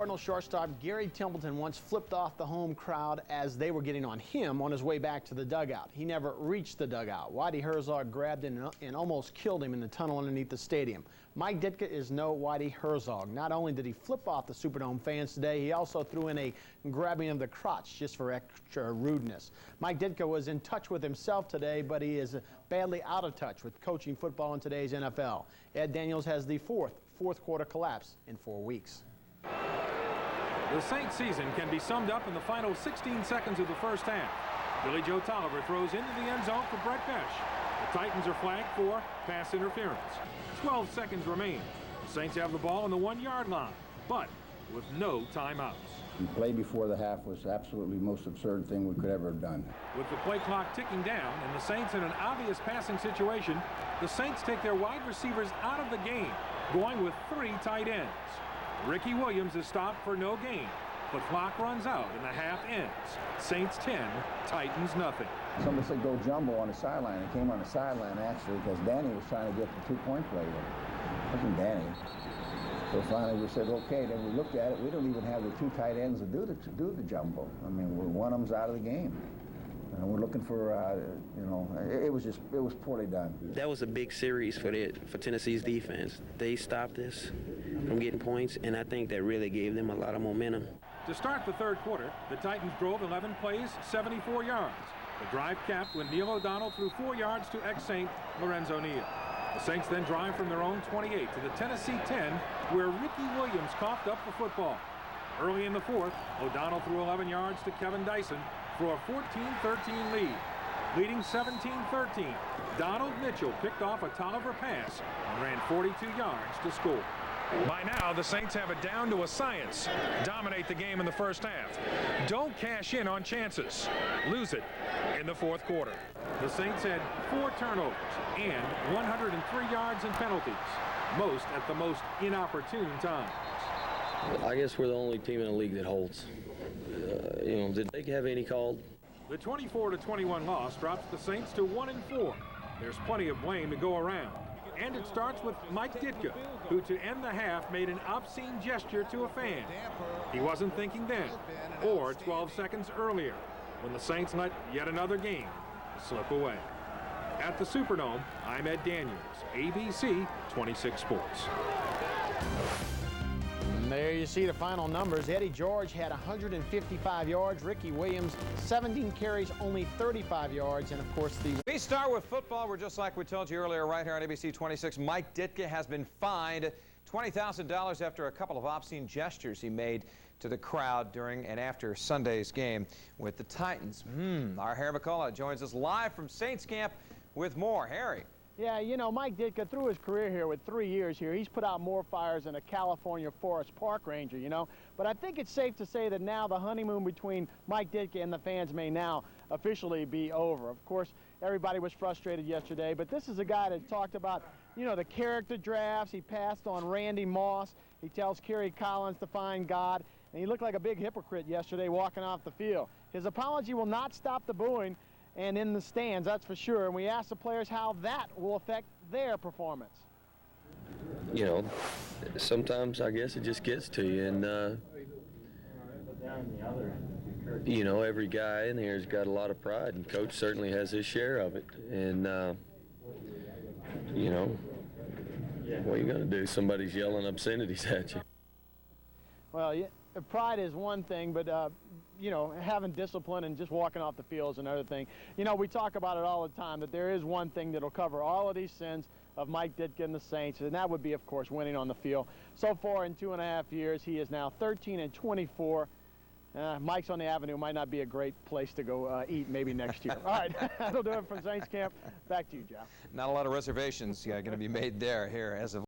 Cardinal shortstop Gary Templeton once flipped off the home crowd as they were getting on him on his way back to the dugout. He never reached the dugout. Whitey Herzog grabbed him and almost killed him in the tunnel underneath the stadium. Mike Ditka is no Whitey Herzog. Not only did he flip off the Superdome fans today, he also threw in a grabbing of the crotch just for extra rudeness. Mike Ditka was in touch with himself today, but he is badly out of touch with coaching football in today's NFL. Ed Daniels has the fourth quarter collapse in 4 weeks. The Saints season can be summed up in the final 16 seconds of the first half. Billy Joe Tolliver throws into the end zone for Brett Besh. The Titans are flagged for pass interference. 12 seconds remain. The Saints have the ball on the 1-yard line, but with no timeouts. The play before the half was absolutely the most absurd thing we could ever have done. With the play clock ticking down and the Saints in an obvious passing situation, the Saints take their wide receivers out of the game, going with 3 tight ends. Ricky Williams is stopped for no gain, but clock runs out and the half ends. Saints 10, Titans nothing. Somebody said go jumbo on the sideline. It came on the sideline actually because Danny was trying to get the 2-point play. It wasn't Danny. So finally we said okay. Then we looked at it. We don't even have the 2 tight ends to do the jumbo. I mean, one of them's out of the game. And we're looking for, you know, it was poorly done. That was a big series for Tennessee's defense. They stopped us from getting points, and I think that really gave them a lot of momentum. To start the third quarter, the Titans drove 11 plays, 74 yards. The drive capped when Neil O'Donnell threw 4 yards to ex-Saint Lorenzo Neal. The Saints then drive from their own 28 to the Tennessee 10, where Ricky Williams coughed up the football. Early in the fourth, O'Donnell threw 11 yards to Kevin Dyson for a 14-13 lead. Leading 17-13, Donald Mitchell picked off a Tolliver pass and ran 42 yards to score. By now, the Saints have it down to a science. Dominate the game in the first half. Don't cash in on chances. Lose it in the fourth quarter. The Saints had 4 turnovers and 103 yards in penalties, most at the most inopportune times. I guess we're the only team in the league that holds. You know, did they have any called? The 24-21 loss drops the Saints to 1-4. There's plenty of blame to go around. And it starts with Mike Ditka, who to end the half made an obscene gesture to a fan. He wasn't thinking then, or 12 seconds earlier, when the Saints let yet another game slip away. At the Superdome, I'm Ed Daniels, ABC 26 Sports. And there you see the final numbers. Eddie George had 155 yards. Ricky Williams, 17 carries, only 35 yards. And, of course, We start with football. We're just like we told you earlier right here on ABC 26. Mike Ditka has been fined $20,000 after a couple of obscene gestures he made to the crowd during and after Sunday's game with the Titans. Our Harry McCullough joins us live from Saints camp with more. Harry. Yeah, you know, Mike Ditka, through his career here with 3 years here, he's put out more fires than a California forest park ranger, you know. But I think it's safe to say that now the honeymoon between Mike Ditka and the fans may now officially be over. Of course, everybody was frustrated yesterday, but this is a guy that talked about, you know, the character drafts. He passed on Randy Moss. He tells Kerry Collins to find God. And he looked like a big hypocrite yesterday walking off the field. His apology will not stop the booing and in the stands, that's for sure. And we asked the players how that will affect their performance. You know, sometimes I guess it just gets to you, and you know, every guy in here has got a lot of pride, and Coach certainly has his share of it. And you know, what are you going to do? Somebody's yelling obscenities at you. Well, yeah, pride is one thing, but you know, having discipline and just walking off the field is another thing. You know, we talk about it all the time, that there is one thing that'll cover all of these sins of Mike Ditka and the Saints, and that would be, of course, winning on the field. So far in 2.5 years, he is now 13-24. Mike's on the Avenue might not be a great place to go eat maybe next year. All right, that'll do it from Saints camp. Back to you, Jeff. Not a lot of reservations going to be made there here as of